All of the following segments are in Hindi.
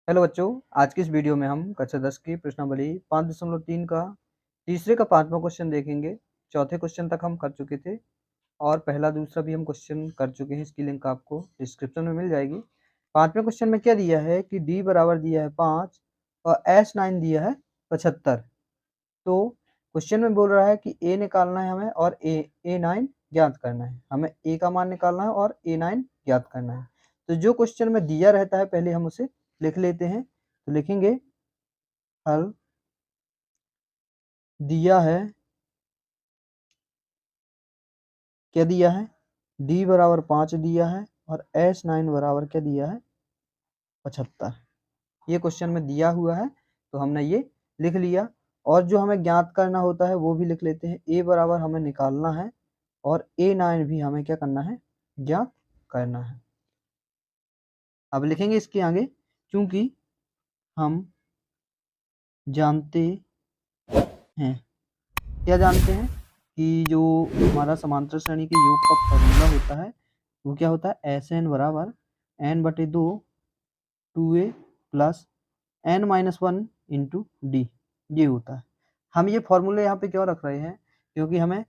हेलो बच्चों, आज की इस वीडियो में हम कक्षा 10 की प्रश्नावली 5.3 का तीसरे का 5वां क्वेश्चन देखेंगे। चौथे क्वेश्चन तक हम कर चुके थे और पहला दूसरा भी हम क्वेश्चन कर चुके हैं। इसकी लिंक आपको डिस्क्रिप्शन में मिल जाएगी। 5वें क्वेश्चन में क्या दिया है कि d बराबर दिया है 5 और S9 दिया है 75। तो क्वेश्चन में बोल रहा है कि a निकालना है हमें और A9 ज्ञात करना है। हमें a का मान निकालना है और A9 ज्ञात करना है। तो जो क्वेश्चन में दिया रहता है पहले हम उसे लिख लेते हैं। तो लिखेंगे हल दिया है, क्या दिया है, d बराबर 5 दिया है और S9 बराबर क्या दिया है, 75। ये क्वेश्चन में दिया हुआ है तो हमने ये लिख लिया। और जो हमें ज्ञात करना होता है वो भी लिख लेते हैं। a बराबर हमें निकालना है और A9 भी हमें क्या करना है, ज्ञात करना है। अब लिखेंगे इसके आगे, क्योंकि हम जानते हैं, क्या जानते हैं कि जो हमारा समांतर श्रेणी के योग का फॉर्मूला होता है वो क्या होता है, Sn बराबर n/2 2a plus n-1 into D, ये होता है। हम ये फॉर्मूले यहाँ पे क्यों रख रहे हैं, क्योंकि हमें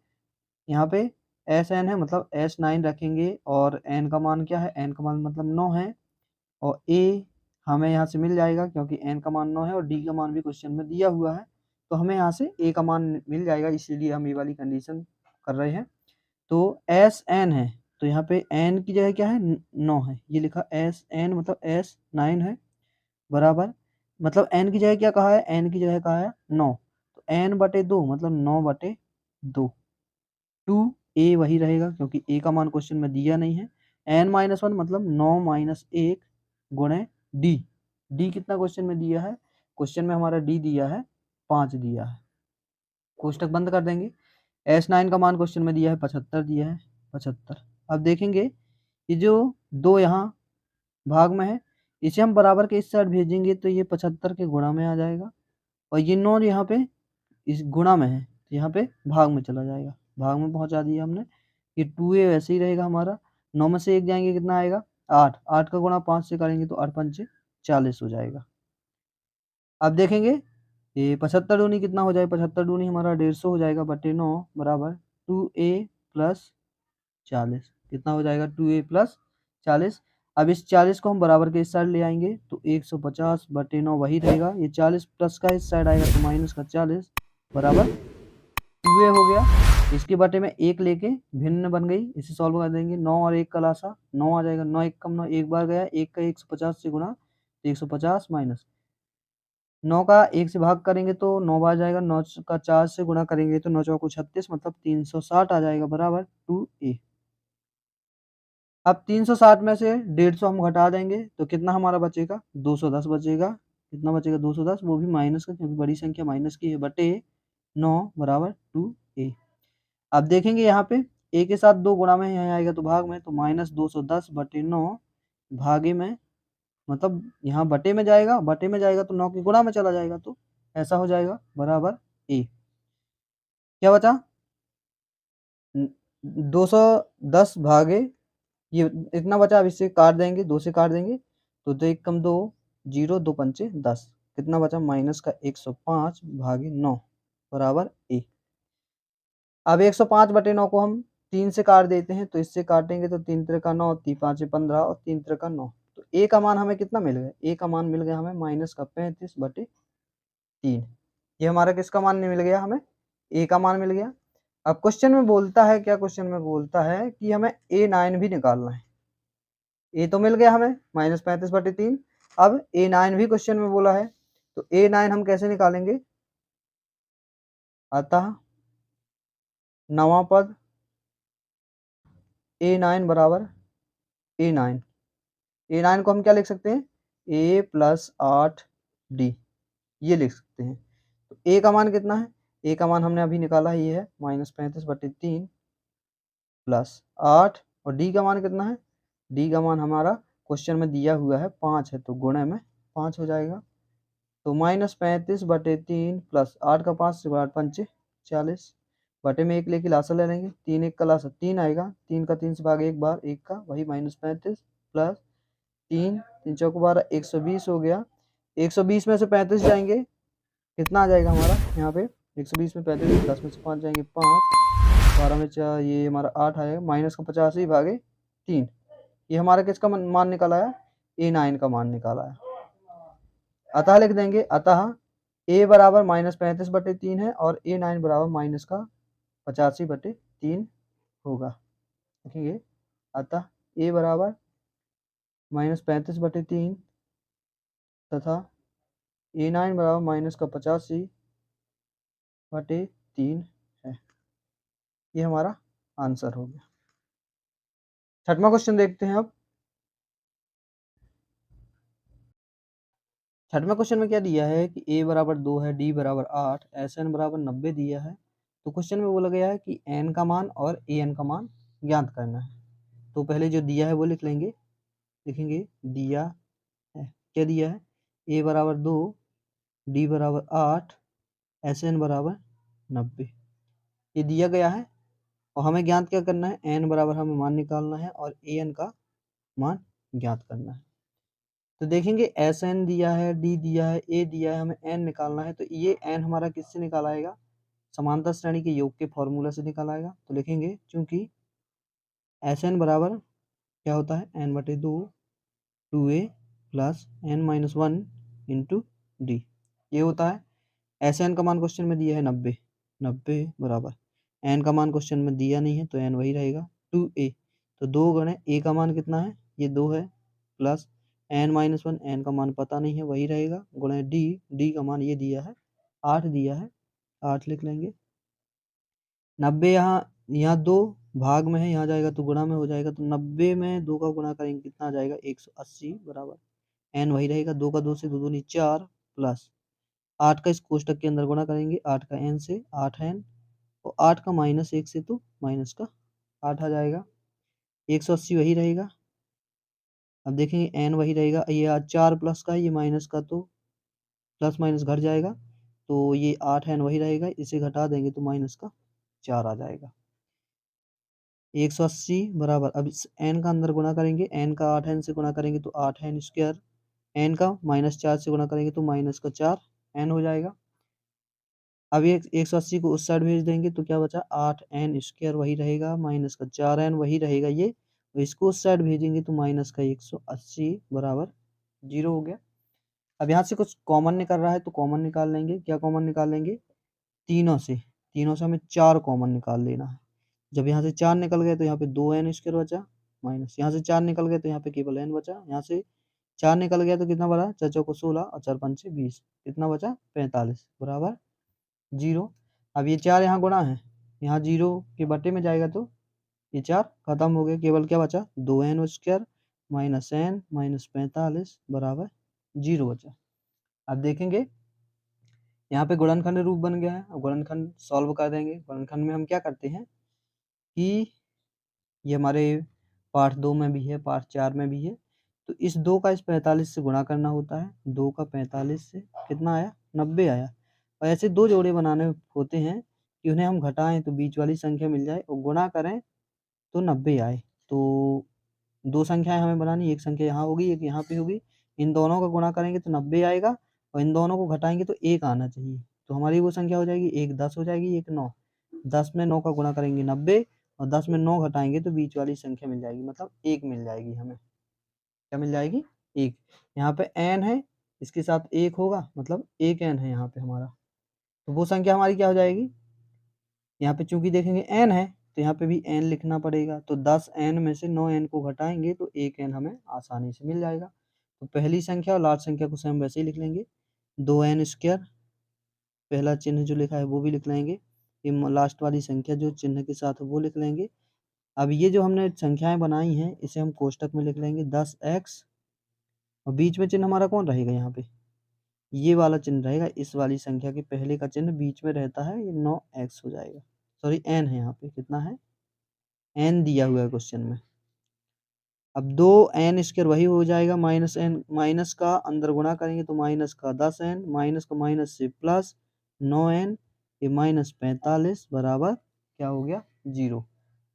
यहाँ पे Sn है मतलब S9 रखेंगे और n का मान क्या है, n का मान मतलब 9 है और a हमें यहाँ से मिल जाएगा क्योंकि n का मान 9 है और d का मान भी क्वेश्चन में दिया हुआ है तो हमें यहाँ से a का मान मिल जाएगा, इसीलिए हम ये वाली कंडीशन कर रहे हैं। तो Sn है तो यहाँ पे n की जगह क्या है, 9 है, ये लिखा Sn मतलब S9 है बराबर, मतलब n की जगह क्या कहा है, n की जगह कहा है 9, तो n/2 मतलब 9/2, 2a वही रहेगा क्योंकि a का मान क्वेश्चन में दिया नहीं है। n-1 मतलब 9-1 गुणे d कितना क्वेश्चन में दिया है, क्वेश्चन में हमारा d दिया है 5 दिया है। कोष्टक बंद कर देंगे। S9 का मान क्वेश्चन में दिया है 75 दिया है 75। अब देखेंगे ये जो 2 यहाँ भाग में है इसे हम बराबर के इस साइड भेजेंगे तो ये 75 के गुणा में आ जाएगा और ये 9 यहाँ पे इस गुणा में है तो यहाँ पे भाग में चला जाएगा, भाग में पहुंचा दिया हमने। ये 2a वैसे ही रहेगा हमारा, 9 में से 1 जाएंगे कितना आएगा 8, 8 का गुणा 5 से करेंगे तो 8×5 40 हो जाएगा। अब देखेंगे ये 75 दूनी कितना हो जाएगा, 75 दूनी हमारा 150 हो जाएगा बटे 9 बराबर 2a प्लस 40, कितना हो जाएगा 2a प्लस 40। अब इस 40 को हम बराबर के इस साइड ले आएंगे तो 150 बटे 9 वही रहेगा, ये 40 प्लस का इस साइड आएगा तो माइनस का 40 बराबर 2a हो गया। इसके बटे में 1 लेके भिन्न बन गई, इसे सॉल्व कर देंगे। 9 और 1 का लासा 9 आ जाएगा, 9 1 कम 9 एक बार गया, 1 का 150 से गुणा तो 150 माइनस 9 का 1 से भाग करेंगे तो 9 बार जाएगा, 9 का 4 से गुणा करेंगे तो 9 चौको 36 मतलब 360 आ जाएगा बराबर 2a। अब 360 में से 150 हम घटा देंगे तो कितना हमारा बचेगा, 210 बचेगा। कितना बचेगा 210, वो भी माइनस का क्योंकि बड़ी संख्या माइनस की है, बटे 9 बराबर 2a। अब देखेंगे यहाँ पे a के साथ 2 गुणा में यहाँ आएगा तो भाग में, तो माइनस 210 बटे 9 भागे में, मतलब यहाँ बटे में जाएगा, बटे में जाएगा तो 9 के गुणा में चला जाएगा तो ऐसा हो जाएगा बराबर a। क्या बचा 210 भागे ये इतना बचा। अब इससे काट देंगे, 2 से काट देंगे तो 2 1 कम 2 0 2 पंचे 10, कितना बचा माइनस का 105 भागे 9 बराबर a। अब 105 बटे 9 को हम 3 से काट देते हैं तो इससे काटेंगे तो 3 3 का 9 3 5 15 और 3 3 का 9, तो a का मान हमें कितना मिल गया, a का मान मिल गया हमें माइनस का 35 बटे 3। ये हमारा किसका मान नहीं मिल गया, हमें a का मान मिल गया। अब क्वेश्चन में बोलता है, क्या क्वेश्चन में बोलता है कि हमें A9 भी निकालना है। a तो मिल गया हमें माइनस 35 बटे 3, अब A9 भी क्वेश्चन में बोला है तो A9 हम कैसे निकालेंगे, अतः नवा पद A9 बराबर A9 को हम क्या लिख सकते हैं, a प्लस 8d, ये लिख सकते हैं। तो a का मान कितना है, a का मान हमने अभी निकाला है, ये है माइनस 35 बटे 3 प्लस 8, और d का मान कितना है, d का मान हमारा क्वेश्चन में दिया हुआ है 5 है तो गुणे में 5 हो जाएगा, तो माइनस 35 बटे 3 प्लस 8 का 5 से 8 पंचे 40 बटे में 1 लेके लासा ले लेंगे, 3 1 का लासा 3 आएगा, 3 का 3 से भाग एक बार 1 का वही माइनस 35 प्लस 3 3 चौको 12 120 हो गया। 120 में से 35 जाएंगे, कितना आ जाएगा हमारा यहाँ पे? 120 में 35, 10 में से 5 जाएंगे 5, 12 में 4, ये हमारा 8 आएगा, माइनस का 85 भागे 3। ये हमारा किसका मान निकाला है? A9 का मान निकाला है। अतः लिख देंगे, अतः A बराबर -35/3 है और A9 बराबर माइनस का 85/3 होगा। देखेंगे, अतः A बराबर -35/3 तथा A9 बराबर माइनस का 85/3 है। ये हमारा आंसर हो गया। छठवां क्वेश्चन देखते हैं अब। छठवें क्वेश्चन में क्या दिया है कि A बराबर 2 है, D बराबर 8, SN बराबर 90 दिया है। तो क्वेश्चन में बोला गया है कि N का मान और AN का मान ज्ञात करना है। तो पहले जो दिया है वो लिख लेंगे। लिखेंगे दिया है, क्या दिया है? A बराबर 2, D बराबर 8, SN बराबर 90, ये दिया गया है। और हमें ज्ञात क्या करना है? N बराबर हमें मान निकालना है और AN का मान ज्ञात करना है। तो देखेंगे SN दिया है, D दिया है, A दिया है, हमें N निकालना है। तो ये N हमारा किससे निकाल आएगा? समांतर श्रेणी के योग के फॉर्मूला से निकाल आएगा। तो लिखेंगे चूंकि SN बराबर क्या होता है? n/2 2a plus n-1 into D, ये होता है। SN का मान क्वेश्चन में दिया है 90, 90 बराबर n का मान क्वेश्चन में दिया नहीं है तो n वही रहेगा 2a। तो 2 गुणे a का मान कितना है? ये 2 है, प्लस n-1, n का मान पता नहीं है वही रहेगा, गुणे d का मान ये दिया है 8 दिया है, 8 लिख लेंगे। 90 यहाँ 2 भाग में है, यहाँ जाएगा तो गुणा में हो जाएगा। तो 90 में 2 का गुणा करेंगे कितना आ जाएगा? 180 बराबर n वही रहेगा, 2 का 2 से 2 दूनी 4, प्लस 8 का इस कोष्टक के अंदर गुणा करेंगे, 8 का n से 8n, और 8 का -1 से तो माइनस का 8 आ जाएगा, 180 वही रहेगा। अब देखेंगे n वही रहेगा, ये आज 4 प्लस का है, ये माइनस का, तो प्लस माइनस घट जाएगा, तो ये 8n वही रहेगा, इसे घटा देंगे तो माइनस का 4 आ जाएगा। 180 बराबर, अब इस n का अंदर गुणा करेंगे, n का 8n से गुणा करेंगे तो 8n स्क्वायर, n का -4 से गुणा करेंगे तो माइनस का 4n हो जाएगा। अब ये 180 को उस साइड भेज देंगे तो क्या बचा? 8n स्क्वायर वही रहेगा, माइनस का 4n वही रहेगा ये, इसको उस साइड भेजेंगे तो माइनस का 180 बराबर 0 हो गया। अब यहाँ से कुछ कॉमन निकल रहा है तो कॉमन निकाल लेंगे। क्या कॉमन निकाल लेंगे? तीनों से हमें 4 कॉमन निकाल लेना है। जब यहाँ से 4 निकल गए तो यहाँ पे 2n स्क्वायर बचा, माइनस यहाँ से 4 निकल गए तो यहाँ पे केवल n बचा, यहाँ से 4 निकल गया तो कितना बचा? 4 चौको 16 और 4 पंचे 20, कितना बचा? 45 बराबर 0। अब ये 4 यहाँ गुणा है, यहाँ 0 के बटे में जाएगा तो ये 4 खत्म हो गए, केवल क्या बचा? 2n square minus n minus 45 बराबर 0 बचा। अब देखेंगे यहाँ पे गुणनखंड रूप बन गया है। अब गुणनखंड सॉल्व कर देंगे। गुणनखंड में हम क्या करते हैं कि ये हमारे पार्ट 2 में भी है, पार्ट 4 में भी है, तो इस 2 का इस 45 से गुणा करना होता है। 2 का 45 से कितना आया? 90 आया। और ऐसे 2 जोड़े बनाने होते हैं कि उन्हें हम घटाएं तो बीच वाली संख्या मिल जाए और गुणा करें तो 90 आए। तो 2 संख्याएं हमें बनानी, एक संख्या यहाँ होगी, एक यहाँ पे होगी। इन दोनों का गुणा करेंगे तो 90 आएगा और इन दोनों को घटाएंगे तो 1 आना चाहिए। तो हमारी वो संख्या हो जाएगी, एक 10 हो जाएगी, एक 9। 10 में 9 का गुणा करेंगे 90 और 10 में 9 घटाएंगे तो बीच वाली संख्या मिल जाएगी, मतलब 1 मिल जाएगी हमें। क्या मिल जाएगी? 1। यहाँ पे n है, इसके साथ 1 होगा, मतलब 1n है यहाँ पे हमारा। तो वो संख्या हमारी क्या हो जाएगी? यहाँ पे चूंकि देखेंगे n है तो यहाँ पे भी n लिखना पड़ेगा। तो 10n में से 9n को घटाएंगे तो 1n हमें आसानी से मिल जाएगा। तो पहली संख्या और लास्ट संख्या को हम वैसे ही लिख लेंगे, 2n स्क्वायर, पहला चिन्ह जो लिखा है वो भी लिख लेंगे, ये लास्ट वाली संख्या जो चिन्ह के साथ है वो लिख लेंगे। अब ये जो हमने संख्याएं बनाई हैं इसे हम कोष्टक में लिख लेंगे 10x, और बीच में चिन्ह हमारा कौन रहेगा? यहाँ पे ये वाला चिन्ह रहेगा, इस वाली संख्या के पहले का चिन्ह बीच में रहता है, ये 9x हो जाएगा। सॉरी n है यहाँ पे, कितना है? n दिया हुआ है क्वेश्चन में। अब 2n स्क्वायर वही हो जाएगा, माइनस n, माइनस का अंदर गुणा करेंगे तो माइनस का 10n, माइनस का माइनस से प्लस 9n, ये माइनस 45 बराबर क्या हो गया? 0।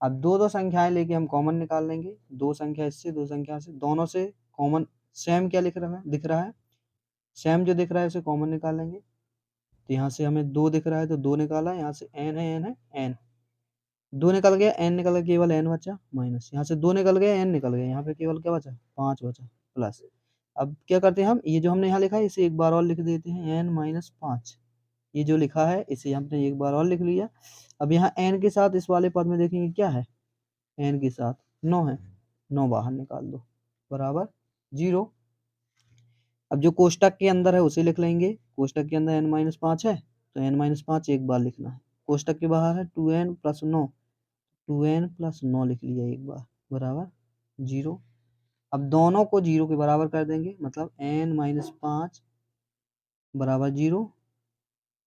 अब दो संख्याएं लेके हम कॉमन निकाल लेंगे, 2 संख्या इससे 2 संख्या से, दोनों से कॉमन सेम क्या दिख रहा है? सेम जो दिख रहा है उसे कॉमन निकालेंगे। तो यहाँ से हमें 2 दिख रहा है तो 2 निकाला, यहाँ से n है n 2 निकल गया, n निकल गया, केवल n बचा माइनस, यहाँ से 2 निकल गया, n निकल गया, यहाँ पे केवल क्या बचा 5 बचा प्लस। अब क्या करते हैं हम, ये जो हमने यहाँ लिखा है इसे एक बार और लिख देते हैं, n माइनस 5, ये जो लिखा है इसे हमने एक बार और लिख लिया। अब यहाँ n के साथ इस वाले पद में देखेंगे क्या है, n के साथ 9 है, 9 बाहर निकाल दो बराबर 0। अब जो कोष्टक के अंदर है उसे लिख लेंगे, कोष्टक के अंदर n माइनस 5 है तो n माइनस 5 एक बार लिखना है, कोष्टक के बाहर है 2n प्लस 9, 2n प्लस 9 लिख लिया एक बार बराबर 0। अब दोनों को 0 के बराबर कर देंगे, मतलब n माइनस 5 बराबर 0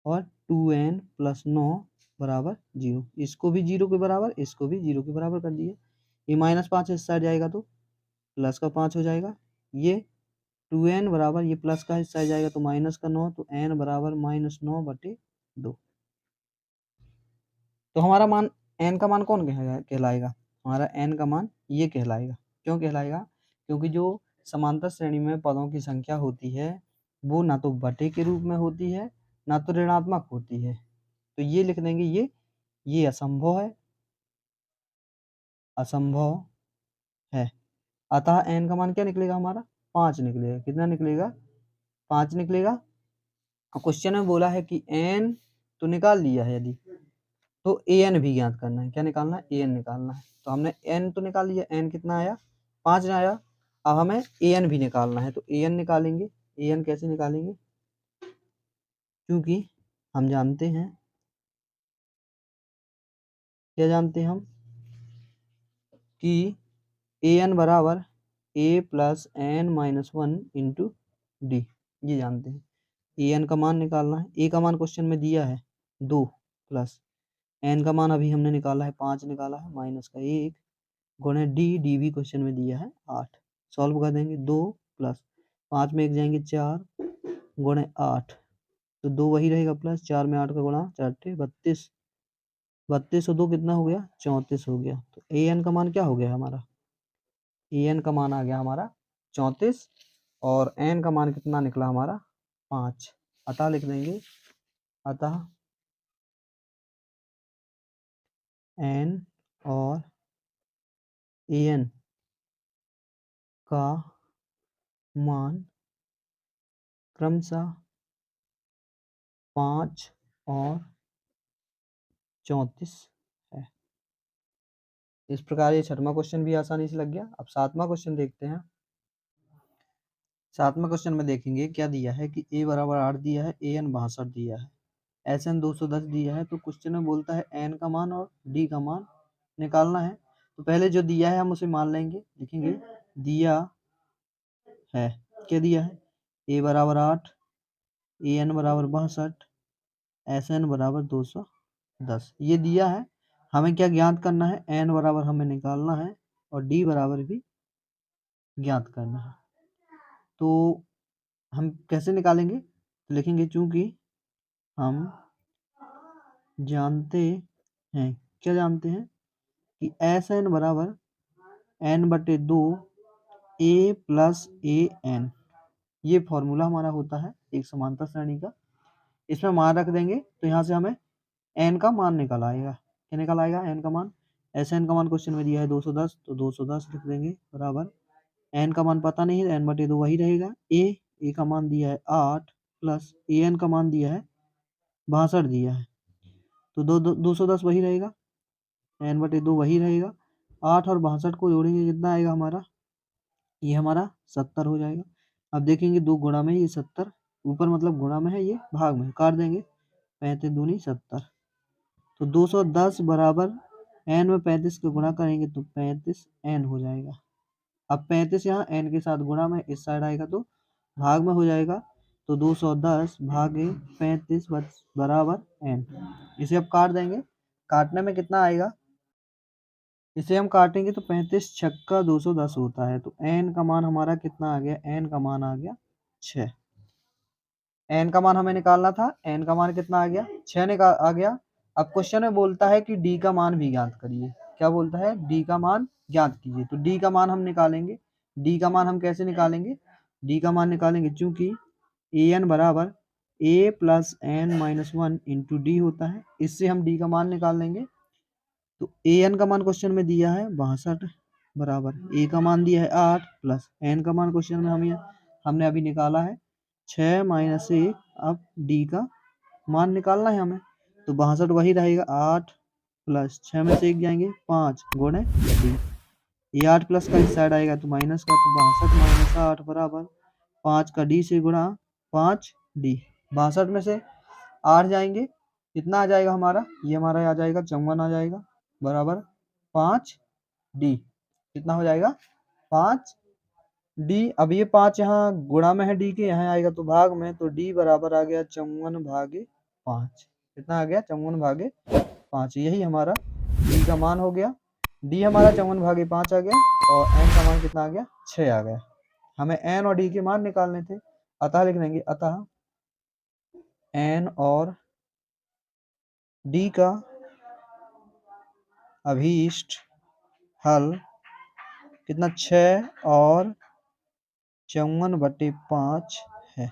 और 2n प्लस 9 बराबर 0। इसको भी 0 के बराबर, इसको भी 0 के बराबर कर दिया। ये माइनस 5 इस साइड जाएगा तो प्लस का 5 हो जाएगा, ये 2n बराबर ये प्लस का हिस्सा जाएगा तो माइनस का 9, तो n बराबर माइनस 9/2। तो हमारा मान n का मान कौन कहलाएगा, हमारा n का मान ये कहलाएगा। क्यों कहलाएगा, क्योंकि जो समांतर श्रेणी में पदों की संख्या होती है वो ना तो बटे के रूप में होती है ना तो ऋणात्मक होती है, तो ये लिख देंगे ये असंभव है, असंभव है। अतः n का मान क्या निकलेगा हमारा 5 निकलेगा। कितना निकलेगा 5 निकलेगा। क्वेश्चन में बोला है कि n तो निकाल लिया है, यदि तो an भी ज्ञात करना है। क्या निकालना है, an निकालना है। तो हमने n तो निकाल लिया, n कितना आया 5 आया। अब हमें an भी निकालना है, तो an निकालेंगे। an कैसे निकालेंगे, क्योंकि हम जानते हैं, क्या जानते हैं हम कि an बराबर a plus n minus 1 into D, ये जानते हैं। an का मान निकालना है, a का मान क्वेश्चन में दिया है 2 प्लस n का मान अभी हमने निकाला है 5 निकाला है, माइनस का 1 गुणे डी, डी भी क्वेश्चन में दिया है 8। सॉल्व कर देंगे, 2 प्लस 5 में 1 जाएंगे 4 गुणे 8, तो 2 वही रहेगा प्लस 4 में 8 का गुणा 4 32, 32 और 2 कितना हो गया 34 हो गया। तो an का मान क्या हो गया हमारा, an का मान आ गया हमारा 34 और n का मान कितना निकला हमारा 5। अतः लिख देंगे, अतः n और an का मान क्रमशः 5 और 34 है। इस प्रकार ये 6वां क्वेश्चन भी आसानी से लग गया। अब 7वां क्वेश्चन देखते हैं। 7वें क्वेश्चन में देखेंगे क्या दिया है कि a बराबर 8 दिया है, an 62 दिया है, SN 210 दिया है। तो क्वेश्चन में बोलता है n का मान और d का मान निकालना है। तो पहले जो दिया है हम उसे मान लेंगे, लिखेंगे दिया है, क्या दिया है a बराबर 8, an बराबर 62, SN बराबर 210, ये दिया है। हमें क्या ज्ञात करना है, n बराबर हमें निकालना है और d बराबर भी ज्ञात करना है। तो हम कैसे निकालेंगे, तो लिखेंगे चूंकि हम जानते हैं, क्या जानते हैं कि SN बराबर n/2 a प्लस an, ये फॉर्मूला हमारा होता है एक समांतर श्रेणी का। इसमें मान रख देंगे तो यहाँ से हमें n का मान निकल आएगा। क्या निकल आएगा, n का मान, SN का मान क्वेश्चन में दिया है 210, तो 210 लिख देंगे बराबर, n का मान पता नहीं है, n/2 वही रहेगा। a का मान दिया है 8 प्लस an का मान दिया है 62 दिया है, तो 210 वही रहेगा, n/2 वही रहेगा। 8 और 62 को जोड़ेंगे कितना आएगा हमारा, ये हमारा 70 हो जाएगा। अब देखेंगे 2 गुणा में, ये 70 ऊपर मतलब गुणा में है, ये भाग में, काट देंगे 35 दूनी 70, तो 210 बराबर n में 35 का गुणा करेंगे तो 35 n हो जाएगा। अब 35 यहाँ n के साथ गुणा में इस साइड आएगा तो भाग में हो जाएगा, तो 210 भागे 35 बराबर n। इसे अब काट देंगे, काटने में कितना आएगा, इसे हम काटेंगे तो 35 छक्का 210 होता है, तो n का मान हमारा कितना आ गया, n का मान आ गया 6। n का मान हमें निकालना था, n का मान कितना आ गया 6 आ गया। अब क्वेश्चन में बोलता है कि d का मान भी ज्ञात करिए। क्या बोलता है, d का मान ज्ञात कीजिए। तो d का मान हम निकालेंगे। d का मान हम कैसे निकालेंगे, d का मान निकालेंगे चूंकि ए एन बराबर A plus N minus 1 into D होता है। इससे हम डी का मान निकाल लेंगे। तो ए एन का मान क्वेश्चन में दिया है 62 बराबर ए का मान दिया है 8 प्लस एन का मान क्वेश्चन में हमने अभी निकाला है 6 माइनस 1। अब डी का मान निकालना है हमें, तो 62 वही रहेगा 8 प्लस 6 में से 1 जाएंगे 5 गुणे डी। ये 8 प्लस का इस साइड आएगा तो माइनस का, तो 62 माइनस 8 बराबर 5 का डी से गुणा 5 डी। 62 में से 8 जाएंगे, कितना आ जाएगा हमारा, ये हमारा आ जाएगा 54 आ जाएगा बराबर 5 डी। कितना हो जाएगा 5 डी। अब ये 5 यहाँ गुणा में है डी के, यहाँ आएगा तो भाग में, तो डी बराबर आ गया 54 भागे 5। कितना आ गया 54 भागे 5। यही हमारा डी का मान हो गया। डी हमारा 54 भागे 5 आ गया और एन का मान कितना आ गया 6 आ गया। हमें एन और डी के मान निकालने थे, अतः लिख देंगे अतः एन और डी का अभीष्ट हल कितना 6 और 54/5 है।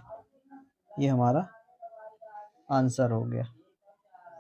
ये हमारा आंसर हो गया।